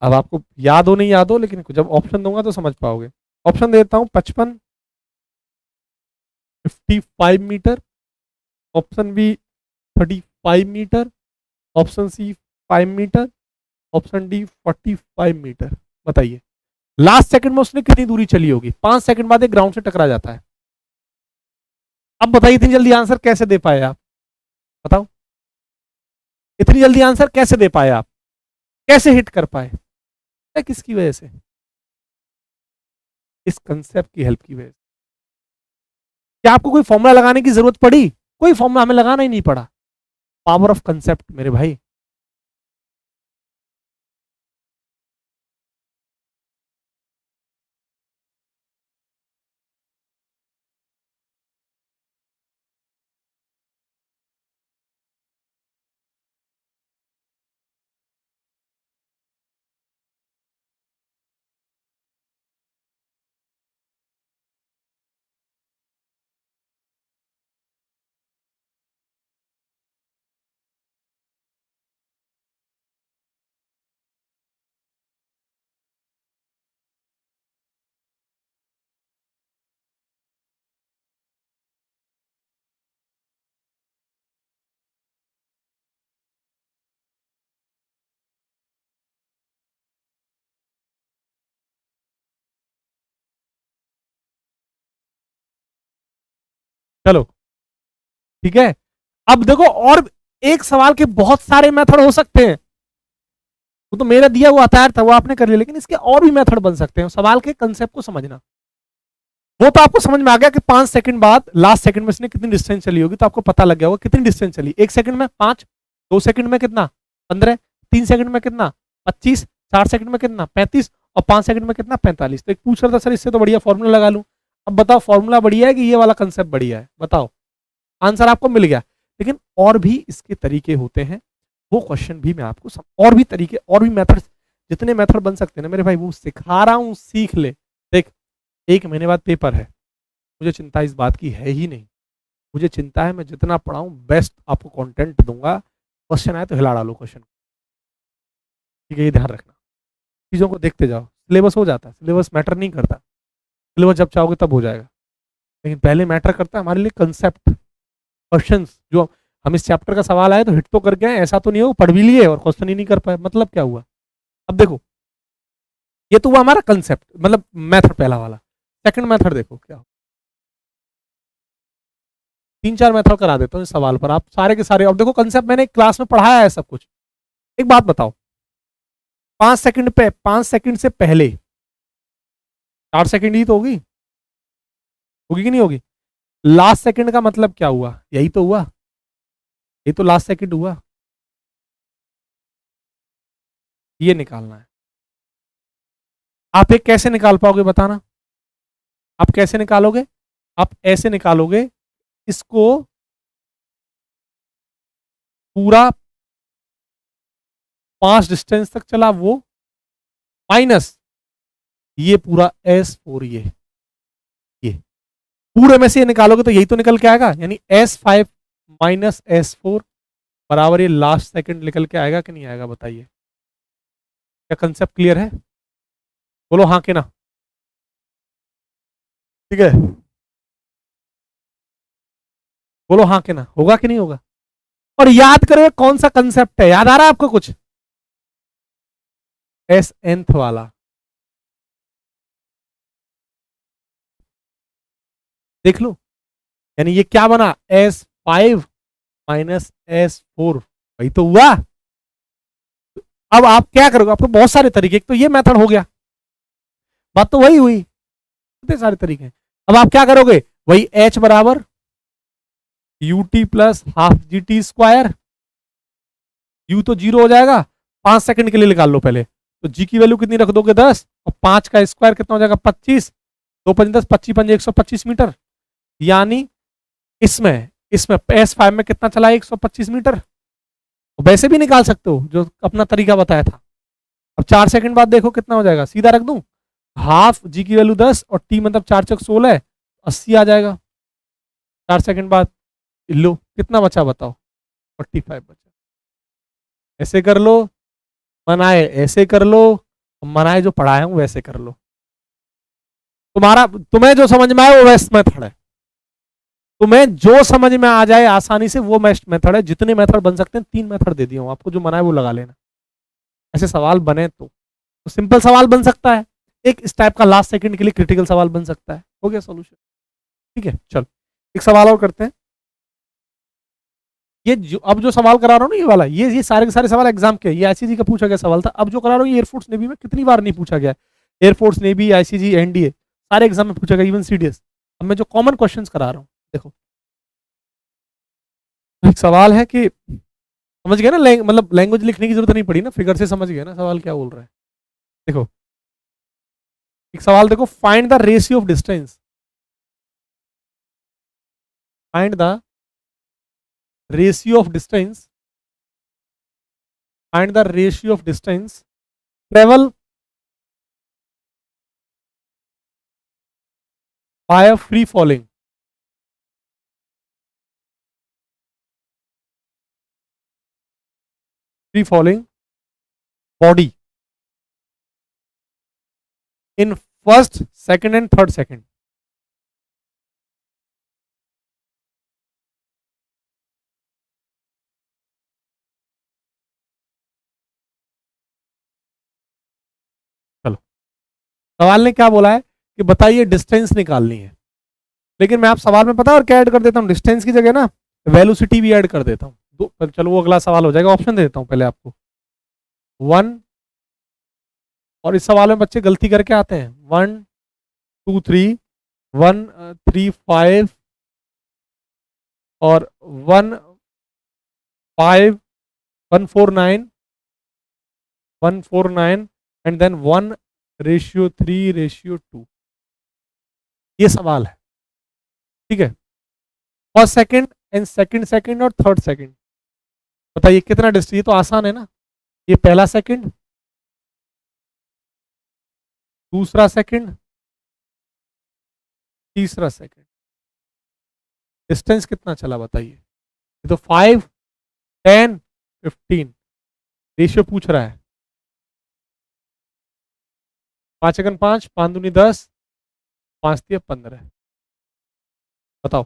अब आपको याद हो नहीं याद हो, लेकिन जब ऑप्शन दूंगा तो समझ पाओगे। ऑप्शन देता हूं, 55, 55 metre, option B 35 metre, option C 5 metre, option D 45 metre. बताइए लास्ट सेकंड में उसने कितनी दूरी चली होगी? 5 सेकंड बाद एक ग्राउंड से टकरा जाता है। अब बताइए इतनी जल्दी आंसर कैसे दे पाए आप? बताओ, इतनी जल्दी आंसर कैसे दे पाए आप? कैसे हिट कर पाए? किसकी वजह से? इस कंसेप्ट की हेल्प की वजह से। क्या आपको कोई फॉर्मूला लगाने की जरूरत पड़ी? कोई फॉर्मूला हमें लगाना ही नहीं पड़ा। पावर ऑफ कंसेप्ट मेरे भाई। चलो ठीक है। अब देखो, और एक सवाल के बहुत सारे मेथड हो सकते हैं। वो तो मेरा दिया हुआ तैयार था, वो आपने कर लिया, लेकिन इसके और भी मेथड बन सकते हैं। सवाल के कंसेप्ट को समझना, वो तो आपको समझ में आ गया कि 5 सेकंड बाद लास्ट सेकंड में इसने कितनी डिस्टेंस चली होगी, तो आपको पता लग गया होगा कितनी डिस्टेंस चली। 1 सेकंड में 5, 2 सेकंड में कितना? 15, 3 सेकंड में कितना? 25, 4 सेकंड में कितना? 35, और 5 सेकंड में कितना? 45। तो एक पूछ रहा था सर इससे तो बढ़िया फॉर्मूला लगा लूं। अब बताओ फॉर्मूला बढ़िया है कि ये वाला कंसेप्ट बढ़िया है, बताओ। आंसर आपको मिल गया। लेकिन और भी इसके तरीके होते हैं, वो क्वेश्चन भी मैं आपको और भी तरीके और भी मेथड, जितने मेथड बन सकते हैं ना मेरे भाई वो सिखा रहा हूं, सीख ले। देख 1 महीने बाद पेपर है, मुझे चिंता इस बात की है ही नहीं। मुझे चिंता है मैं जितना पढ़ाऊं बेस्ट आपको कंटेंट दूंगा। क्वेश्चन आए तो हिला डालो क्वेश्चन, ठीक है, ये ध्यान रखना। चीज़ों को देखते जाओ, सिलेबस हो जाता है, सिलेबस मैटर नहीं करता, सिलेबस जब चाहोगे तब हो जाएगा। लेकिन पहले मैटर करता है हमारे लिए कंसेप्ट, क्वेश्चंस। जो हम इस चैप्टर का सवाल आए तो हिट तो करके आए, ऐसा तो नहीं हो पढ़ भी लिए और क्वेश्चन ही नहीं कर पाए, मतलब क्या हुआ। अब देखो ये तो हुआ हमारा कंसेप्ट, मतलब मेथड पहला वाला। सेकंड मेथड देखो क्या, 3-4 मेथड करा देता हूँ इस सवाल पर, आप सारे के सारे। अब देखो कंसेप्ट मैंने क्लास में पढ़ाया है सब कुछ। एक बात बताओ, 5 सेकंड से पहले 4 सेकंड ही तो होगी, होगी कि नहीं होगी। लास्ट सेकंड का मतलब क्या हुआ, यही तो हुआ, यही तो लास्ट सेकंड हुआ। ये निकालना है। आप एक कैसे निकाल पाओगे बताना, आप कैसे निकालोगे। आप ऐसे निकालोगे, इसको पूरा 5 डिस्टेंस तक चला वो, माइनस ये पूरा S4, ये पूरे में से ये निकालोगे तो यही तो निकल के आएगा, यानी S5 माइनस S4 बराबर ये लास्ट सेकंड निकल के आएगा कि नहीं आएगा, बताइए। क्या कंसेप्ट क्लियर है, बोलो हाँ कि ना। ठीक है, बोलो हाँ कि ना, होगा कि नहीं होगा। और याद करो कौन सा कंसेप्ट है, याद आ रहा है आपको कुछ, एस एंथ वाला। देख लो, यानी ये क्या बना, S5 माइनस S4, वही तो हुआ। अब आप क्या करोगे, आपको बहुत सारे तरीके, एक तो ये मेथड हो गया, बात तो वही हुई, कितने सारे तरीके हैं। अब आप क्या करोगे, वही H बराबर UT plus half GT square, U तो 0 हो जाएगा, 5 सेकंड के लिए निकाल लो पहले, तो G की वैल्यू कितनी रख दोगे 10, और 5 का स्क्वायर कितना हो जाएगा 25, 2×5 = 10, 25×5 = 125 मीटर। यानी इसमें इसमें S5 में कितना चला है 125 मीटर। वैसे भी निकाल सकते हो जो अपना तरीका बताया था। अब 4 सेकंड बाद देखो कितना हो जाएगा, सीधा रख दूं, हाफ जी की वैल्यू 10 और टी मतलब 4×6 = 16, 80 आ जाएगा। 4 सेकंड बाद लो कितना बचा बताओ, 45 बचा। ऐसे कर लो, मनाए ऐसे कर लो, मनाए जो पढ़ाए हूं वैसे कर लो। तुम्हें जो समझ में आए वो बेस्ट मेथड है, तुम्हें जो समझ में आ जाए आसानी से वो बेस्ट मेथड है। जितने मेथड बन सकते हैं 3 मेथड दे दिया हूं आपको, जो मना है वो लगा लेना। ऐसे सवाल बने तो सिंपल सवाल बन सकता है, एक इस टाइप का लास्ट सेकंड के लिए क्रिटिकल सवाल बन सकता है, हो गया सॉल्यूशन। ठीक है, चल एक सवाल और करते हैं। अब जो सवाल करा रहा हूँ ना, ये वाला, ये सारे के सारे सवाल एग्जाम के, ये आईसीजी का पूछा गया सवाल था। अब जो करा रहा हूँ ये एयरफोर्स नेवी में कितनी बार नहीं पूछा गया, एयरफोर्स नेवी आईसीजी एनडीए सारे एग्जाम में पूछा गया, इवन सीडीएस। अब मैं जो कॉमन क्वेश्चन करा रहा हूँ देखो, एक सवाल है कि समझ गए ना, मतलब लैंग्वेज लिखने की जरूरत नहीं पड़ी ना, फिगर से समझ गए ना सवाल क्या बोल रहा है। देखो एक सवाल देखो, find the ratio of distance, find the ratio of distance, find the ratio of distance travel by a free falling, free falling body in first second and third second. चलो सवाल ने क्या बोला है कि बताइए डिस्टेंस निकालनी है, लेकिन मैं आप सवाल में पता और क्या ऐड कर देता हूँ, डिस्टेंस की जगह ना वेलोसिटी भी ऐड कर देता हूँ। चलो वो अगला सवाल हो जाएगा, ऑप्शन दे देता हूँ पहले आपको, 1, और इस सवाल में बच्चे गलती करके आते हैं, 1 2 3, 1 3 5 और 1 5 1 4 9, 1 4 9 एंड देन 1:3:2। ये सवाल है, ठीक है। First second and second second और थर्ड सेकंड, बताइए कितना डिस्टेंस, ये तो आसान है ना। ये पहला सेकंड, दूसरा सेकंड, तीसरा सेकंड, डिस्टेंस कितना चला बताइए। ये तो 5, 10, 15 रेशियो पूछ रहा है। 5 एकन 5, 5 दूनी 10, 5 दिया 15, बताओ।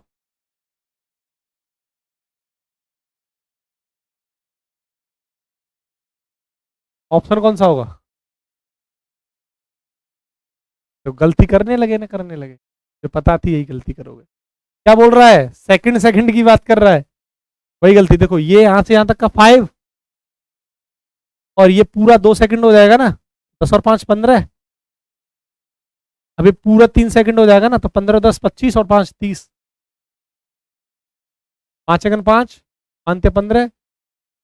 ऑप्शन कौन सा होगा। तो गलती करने लगे ना करने लगे, तो पता थी यही गलती करोगे। क्या बोल रहा है, सेकंड सेकंड की बात कर रहा है, वही गलती। देखो ये यहां से यहां तक का 5, और ये पूरा 2 सेकंड हो जाएगा ना, 10 और 5 15। अभी पूरा 3 सेकंड हो जाएगा ना, तो 15 10 25 और 5 30। 5 एकन 5, 5 15,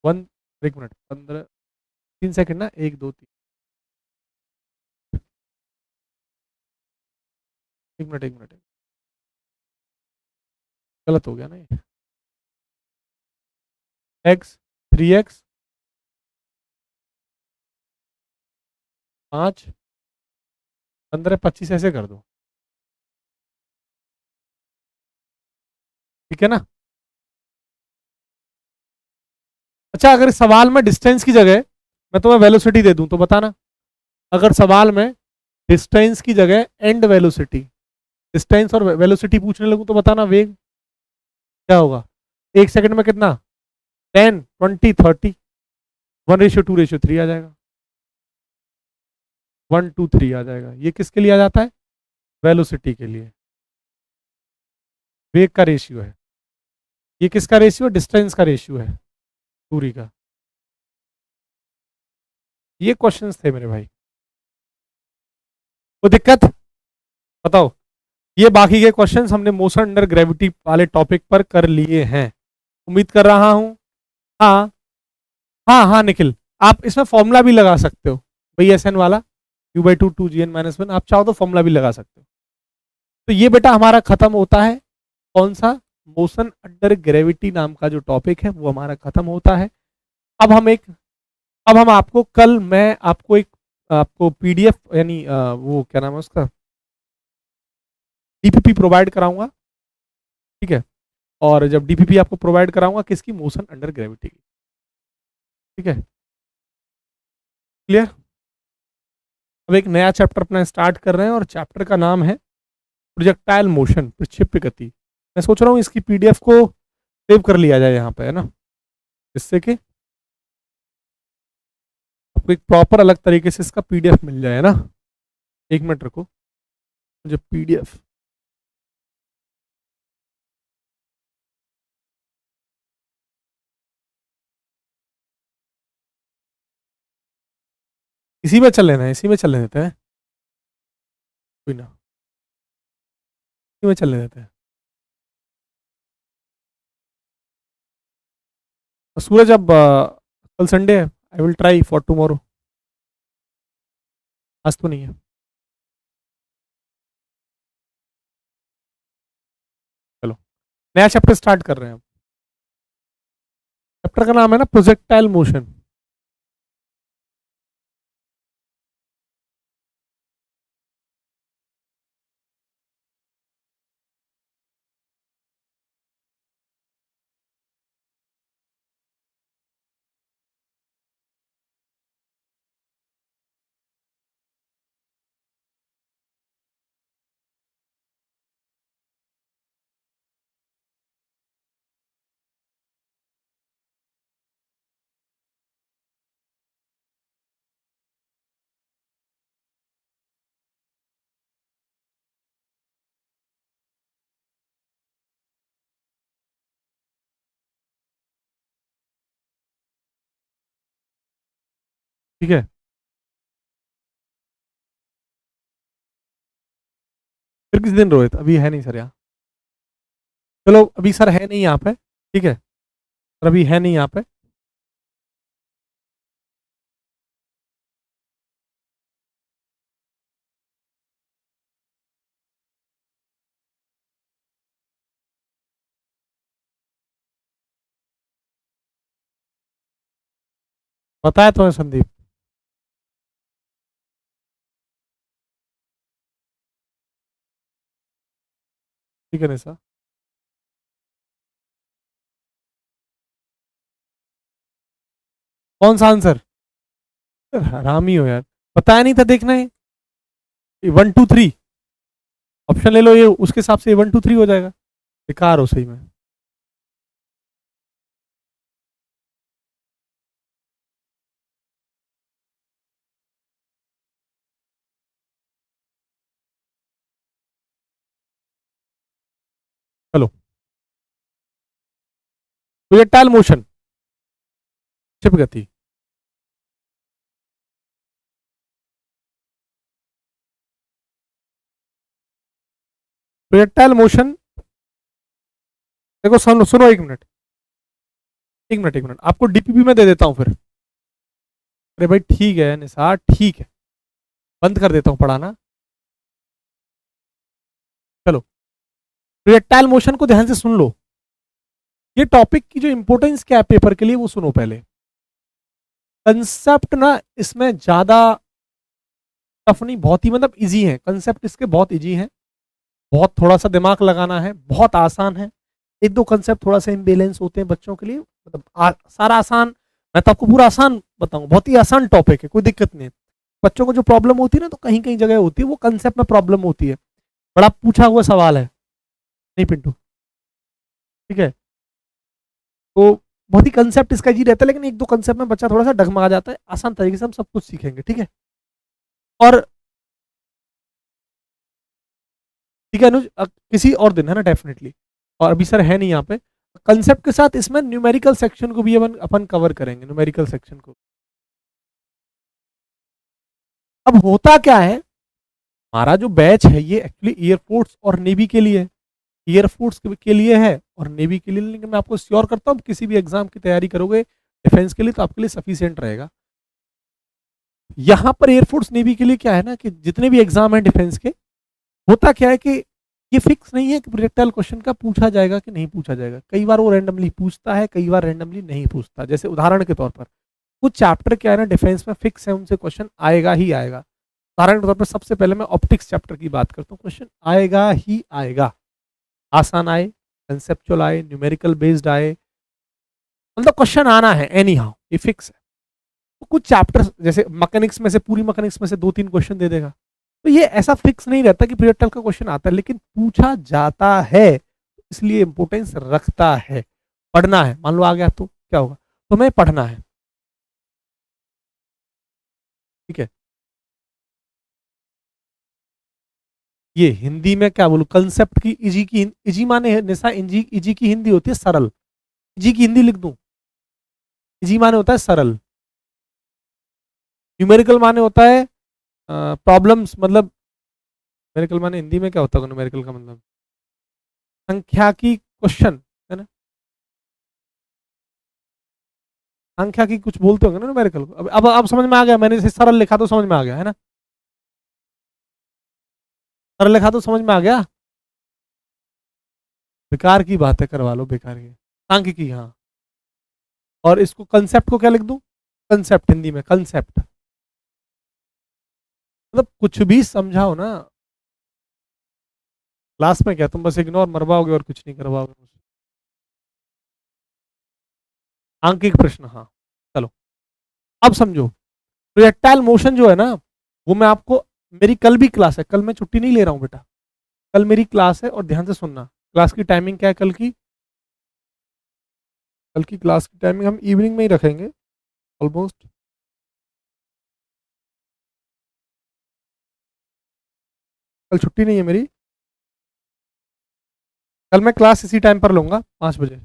1, 1 मिनट 15, 3 सेकंड ना, 1 2 3, 1 मिनट 1 मिनट, गलत हो गया ना ये। एक्स 3x 5 15 25 ऐसे कर दो, ठीक है ना। अच्छा, अगर इस सवाल में डिस्टेंस की जगह मैं तुम्हें वेलोसिटी दे दूं तो बताना। अगर सवाल में डिस्टेंस की जगह एंड वेलोसिटी, डिस्टेंस और वेलोसिटी पूछने लगूं तो बताना वेग क्या होगा। 1 सेकंड में कितना, 10 20 30, 1:2:3 आ जाएगा, 1:3 आ जाएगा। ये किसके लिए आ जाता है, वेलोसिटी के लिए, वेग का रेशियो है। ये किसका रेशियो है, डिस्टेंस का रेशियो है, दूरी का। ये क्वेश्चंस थे मेरे भाई, कोई दिक्कत, बताओ। ये बाकी के क्वेश्चंस हमने मोशन अंडर ग्रेविटी वाले टॉपिक पर कर लिए हैं, उम्मीद कर रहा हूं। हाँ हाँ हाँ निखिल, आप इसमें फॉर्मूला भी लगा सकते हो, भाई एस एन वाला, u/2 2gn-1, आप चाहो तो फॉर्मूला भी लगा सकते हो। तो ये बेटा हमारा खत्म होता है, कौन सा, मोशन अंडर ग्रेविटी नाम का जो टॉपिक है वो हमारा खत्म होता है। अब हम एक, अब हम आपको कल, मैं आपको एक, आपको पीडीएफ यानी वो क्या नाम है उसका, डीपीपी प्रोवाइड कराऊंगा, ठीक है। और जब डीपीपी आपको प्रोवाइड कराऊंगा किसकी, मोशन अंडर ग्रेविटी की, ठीक है, क्लियर। अब एक नया चैप्टर अपना स्टार्ट कर रहे हैं, और चैप्टर का नाम है प्रोजेक्टाइल मोशन, प्रक्षेप्य गति। मैं सोच रहा हूँ इसकी पीडीएफ को सेव कर लिया जाए यहाँ पे, है ना, जिससे कि आपको एक प्रॉपर अलग तरीके से इसका पीडीएफ मिल जाए, है ना। 1 मिनट रखो, मुझे पीडीएफ, इसी में चल लेना है, इसी में चलने देते हैं, कोई ना, इसी में चलने देते हैं। सूरज अब कल संडे है, I will try for tomorrow, आज तो नहीं है। चलो नया चैप्टर स्टार्ट कर रहे हैं। चैप्टर का नाम है ना प्रोजेक्टाइल मोशन। ठीक है, फिर किस दिन रोहित, अभी है नहीं सर यहाँ। चलो अभी सर है नहीं यहाँ पे, ठीक है, सर अभी है नहीं यहाँ पे। बताया तो है संदीप। ठीक है निशा। कौन सा आंसर? हरामी हो यार। बताया नहीं था, देखना है। 1 2 3 ऑप्शन ले लो, ये उसके हिसाब से 1 2 3 हो जाएगा। बेकार हो सही में। चलो। प्रोजेक्टाइल मोशन, क्षिप गति। प्रोजेक्टाइल मोशन, देखो सुनो सुनो, 1 मिनट। 1 मिनट 1 मिनट, आपको डीपीपी में दे देता हूँ फिर। अरे भाई ठीक है निसार, ठीक है। बंद कर देता हूँ पढ़ाना। चलो। प्रोजेक्टाइल मोशन को ध्यान से सुन लो। ये टॉपिक की जो इंपॉर्टेंस क्या है पेपर के लिए वो सुनो पहले। कंसेप्ट ना इसमें ज्यादा टफ नहीं, बहुत ही मतलब इजी है कंसेप्ट इसके, बहुत इजी है। बहुत थोड़ा सा दिमाग लगाना है, बहुत आसान है। एक दो कंसेप्ट थोड़ा सा इम्बेलेंस होते हैं बच्चों के लिए, मतलब सारा आसान। मैं तो आपको पूरा आसान बताऊंगा, बहुत ही आसान टॉपिक है, कोई दिक्कत नहीं है। बच्चों को जो प्रॉब्लम होती है ना, तो कहीं कहीं जगह होती है वो कंसेप्ट में प्रॉब्लम होती है। बड़ा पूछा हुआ सवाल है। नहीं पिंटू। ठीक है। तो बहुत ही कंसेप्ट इसका जी रहता है, लेकिन एक दो कंसेप्ट में बच्चा थोड़ा सा डगमगा जाता है। आसान तरीके से हम सब कुछ सीखेंगे, ठीक है। और ठीक है अनुज, किसी और दिन है ना डेफिनेटली। और अभी सर है नहीं यहाँ पे। कंसेप्ट के साथ इसमें न्यूमेरिकल सेक्शन को भी अपन अपन कवर करेंगे, न्यूमेरिकल सेक्शन को। अब होता क्या है, हमारा जो बैच है ये एक्चुअली एयरफोर्स और नेवी के लिए है। एयरफोर्स के लिए है और नेवी के लिए, लेकिन मैं आपको श्योर करता हूँ किसी भी एग्जाम की तैयारी करोगे डिफेंस के लिए तो आपके लिए सफिशियंट रहेगा। यहाँ पर एयरफोर्स नेवी के लिए क्या है ना, कि जितने भी एग्जाम है डिफेंस के, होता क्या है कि ये फिक्स नहीं है कि प्रोजेक्टाइल क्वेश्चन का पूछा जाएगा कि नहीं पूछा जाएगा। कई बार वो रैंडमली पूछता है, कई बार रैंडमली नहीं पूछता। जैसे उदाहरण के तौर पर कुछ चैप्टर क्या है ना डिफेंस में फिक्स है, उनसे क्वेश्चन आएगा ही आएगा। उदाहरण के तौर पर सबसे पहले मैं ऑप्टिक्स चैप्टर की बात करता हूँ, क्वेश्चन आएगा ही आएगा। आसान आए, कंसेप्चुअल आए, न्यूमेरिकल बेस्ड आए, मतलब क्वेश्चन आना है एनी हाउ, ये फिक्स है। तो कुछ चैप्टर जैसे मैकेनिक्स में से, पूरी मैकेनिक्स में से 2 3 क्वेश्चन दे देगा। तो ये ऐसा फिक्स नहीं रहता कि प्रोजेक्टाइल का क्वेश्चन आता है, लेकिन पूछा जाता है, इसलिए इंपोर्टेंस रखता है। पढ़ना है, मान लो आ गया तो क्या होगा, तुम्हें पढ़ना है। ठीक है। ये हिंदी में क्या बोलूं, कंसेप्ट की इजी की, इजी माने निशा, इजी इजी की हिंदी होती है सरल। इजी की हिंदी लिख दूं? इजी माने होता है सरल। न्यूमेरिकल माने होता है प्रॉब्लम्स, मतलब न्यूमेरिकल माने हिंदी में क्या होता है न्यूमेरिकल का मतलब? संख्या की क्वेश्चन, है ना। संख्या की कुछ बोलते होंगे ना न्यूमेरिकल को। अब समझ में आ गया, मैंने इसे सरल लिखा तो समझ में आ गया है ना। सरल लिखा तो समझ में आ गया। बेकार की बातें करवा लो, बेकार की। सांख्यिकी, हाँ। और इसको कंसेप्ट को क्या लिख दूं? कंसेप्ट, हिंदी में कंसेप्ट। मतलब कुछ भी समझाओ ना। क्लास में क्या तुम बस इग्नोर मरवाओगे और कुछ नहीं करवाओगे मुझसे। आंकिक प्रश्न, हाँ। चलो। अब समझो, प्रोजेक्टाइल मोशन जो है ना, वो मैं आपको, मेरी कल भी क्लास है, कल मैं छुट्टी नहीं ले रहा हूँ बेटा। कल मेरी क्लास है, और ध्यान से सुनना। क्लास की टाइमिंग क्या है कल की? कल की क्लास की टाइमिंग हम इवनिंग में ही रखेंगे ऑलमोस्ट। कल छुट्टी नहीं है मेरी। कल मैं क्लास इसी टाइम पर लूंगा, 5 बजे।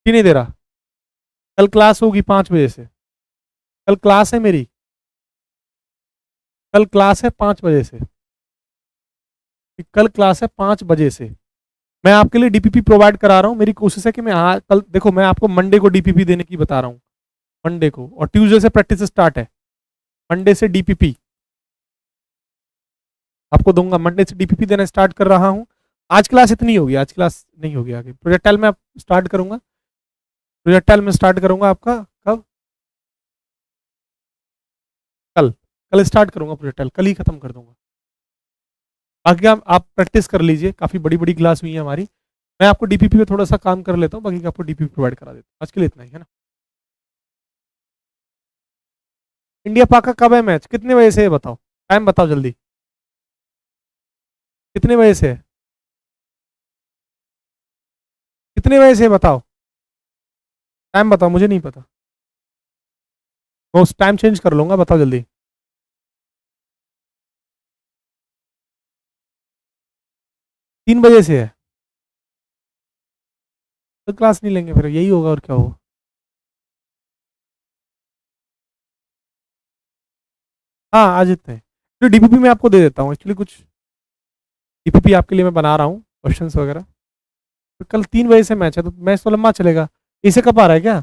ही नहीं दे रहा। कल क्लास होगी 5 बजे से, कल क्लास है मेरी, कल क्लास है 5 बजे से, कल क्लास है 5 बजे से। मैं आपके लिए डीपीपी प्रोवाइड करा रहा हूँ, मेरी कोशिश है कि मैं कल देखो मैं आपको मंडे को डीपीपी देने की बता रहा हूँ, मंडे को, और ट्यूसडे से प्रैक्टिस स्टार्ट है, मंडे से डीपीपी आपको दूंगा, मंडे से डीपीपी देना स्टार्ट कर रहा हूँ। आज क्लास इतनी होगी, आज क्लास नहीं होगी, आगे प्रोजेक्टाइल में स्टार्ट करूंगा, प्रोजेक्टाइल में स्टार्ट करूंगा आपका कब, कल, कल स्टार्ट करूंगा प्रोजेक्टाइल, कल ही खत्म कर दूंगा। बाकी आप प्रैक्टिस कर लीजिए, काफी बड़ी बड़ी क्लास हुई है हमारी। मैं आपको डीपीपी पे थोड़ा सा काम कर लेता हूँ, बाकी आपको डीपीपी प्रोवाइड करा देता हूँ। आज के लिए इतना ही है ना। इंडिया पाक का कब है मैच, कितने बजे से है बताओ, टाइम बताओ जल्दी, कितने बजे से है, कितने बजे से बताओ, टाइम बताओ, मुझे नहीं पता, मैं उस टाइम चेंज कर लूंगा, बताओ जल्दी। 3 बजे से है, तो क्लास नहीं लेंगे फिर, यही होगा और क्या होगा। हाँ आ जाते हैं, तो डीपीपी में आपको दे देता हूँ, एक्चुअली कुछ डीपीपी आपके लिए मैं बना रहा हूँ, क्वेश्चन वगैरह। तो कल 3 बजे से मैच है, तो मैच तो लंबा चलेगा, इसे कब आ रहा है क्या,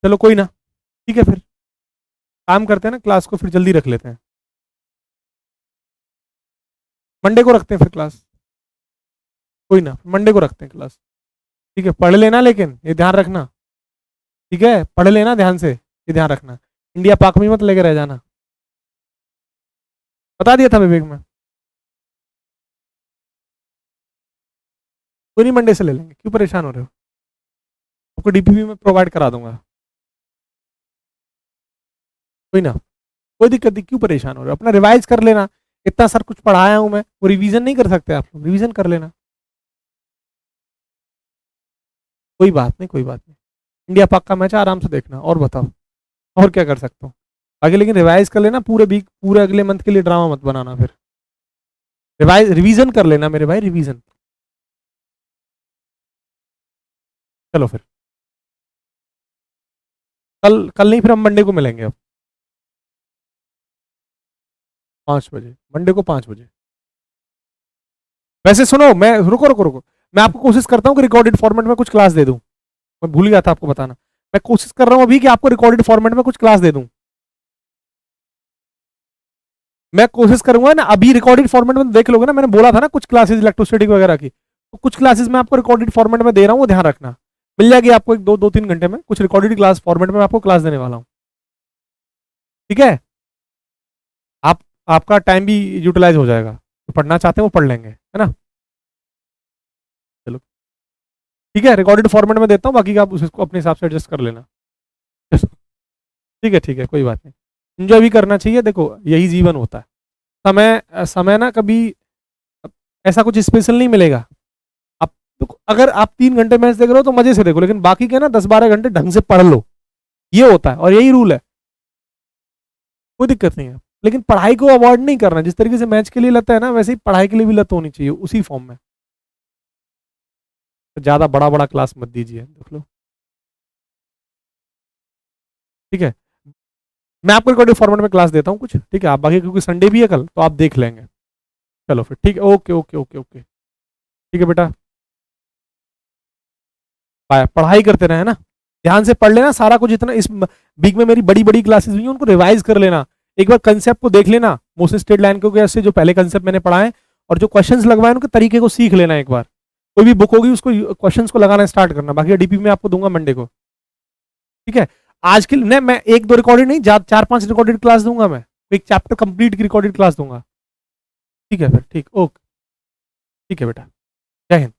चलो कोई ना, ठीक है फिर काम करते हैं ना, क्लास को फिर जल्दी रख लेते हैं, मंडे को रखते हैं फिर क्लास, कोई ना मंडे को रखते हैं क्लास, ठीक है। पढ़ लेना लेकिन ये ध्यान रखना, ठीक है, पढ़ लेना ध्यान से, ये ध्यान रखना, इंडिया पाक में मत लेके रह जाना, बता दिया था विवेक में। कोई नहीं, मंडे से ले लेंगे, क्यों परेशान हो रहे हो, आपको डीपीपी में प्रोवाइड करा दूंगा, कोई ना, कोई दिक्कत नहीं, क्यों परेशान हो रहे हो, अपना रिवाइज कर लेना, इतना सर कुछ पढ़ाया हूं मैं, वो रिवीजन नहीं कर सकते आप लोग, रिवीजन कर लेना, कोई बात नहीं, कोई बात नहीं। इंडिया पाक का मैच आराम से देखना, और बताओ और क्या कर सकता हूँ आगे, लेकिन रिवाइज कर लेना पूरे वीक, पूरे अगले मंथ के लिए ड्रामा मत बनाना, फिर रिवाइज रिवीजन कर लेना मेरे भाई, रिवीजन। चलो फिर कल, कल नहीं फिर हम मंडे को मिलेंगे, अब 5 बजे, मंडे को 5 बजे। वैसे सुनो, मैं रुको रुको रुको, मैं आपको कोशिश करता हूँ कि रिकॉर्डेड फॉर्मेट में कुछ क्लास दे दूं, मैं भूल गया था आपको बताना, मैं कोशिश कर रहा हूँ अभी कि आपको रिकॉर्डेड फॉर्मेट में कुछ क्लास दे दूं, मैं कोशिश करूंगा ना, अभी रिकॉर्डेड फॉर्मेट में देख लोगे ना, मैंने बोला था ना कुछ क्लासेस इलेक्ट्रोस्टैटिक वगैरह की, तो कुछ क्लासेस मैं आपको रिकॉर्डेड फॉर्मेट में दे रहा हूँ, वो ध्यान रखना, मिल जाएगी आपको एक 2-3 घंटे में, कुछ रिकॉर्डेड क्लास फॉर्मेट में आपको क्लास देने वाला हूँ, ठीक है। आप आपका टाइम भी यूटिलाइज हो जाएगा, तो पढ़ना चाहते हैं वो पढ़ लेंगे, है ना। चलो ठीक है, रिकॉर्डेड फॉर्मेट में देता हूँ, बाकी का आप उसको अपने हिसाब से एडजस्ट कर लेना, ठीक है, कोई बात नहीं, इंजॉय भी करना चाहिए, देखो यही जीवन होता है, समय समय ना कभी ऐसा कुछ स्पेशल नहीं मिलेगा, आप तो अगर आप 3 घंटे मैच देख रहे हो तो मजे से देखो, लेकिन बाकी के ना 10-12 घंटे ढंग से पढ़ लो, ये होता है और यही रूल है, कोई दिक्कत नहीं है, लेकिन पढ़ाई को अवॉइड नहीं करना, जिस तरीके से मैच के लिए लत है ना, वैसे ही पढ़ाई के लिए भी लत होनी चाहिए उसी फॉर्म में, तो ज्यादा बड़ा बड़ा क्लास मत दीजिए, देख लो, ठीक है। मैं आपको रिकॉर्डेड फॉर्मेट में क्लास देता हूँ कुछ, ठीक है, आप बाकी क्योंकि संडे भी है कल, तो आप देख लेंगे, चलो फिर ठीक है, ओके ओके ओके ओके, ठीक है बेटा, बाय, पढ़ाई करते रहे ना, ध्यान से पढ़ लेना सारा कुछ, इतना इस वीक में मेरी बड़ी बड़ी क्लासेस हुई हैं, उनको रिवाइज कर लेना, एक बार कंसेप्ट को देख लेना, मोशन स्ट्रेट लाइन को से जो पहले कंसेप्ट मैंने पढ़ाए और जो क्वेश्चंस लगवाए उनके तरीके को सीख लेना एक बार, कोई भी बुक होगी उसको क्वेश्चंस को लगाना स्टार्ट करना, बाकी डीपी में आपको दूंगा मंडे को, ठीक है। आज के लिए मैं 1-2 रिकॉर्डेड नहीं, 4-5 रिकॉर्डेड क्लास दूंगा, मैं एक चैप्टर कंप्लीट की रिकॉर्डेड क्लास दूंगा, ठीक है फिर, ठीक, ओके, ठीक है बेटा, जय हिंद।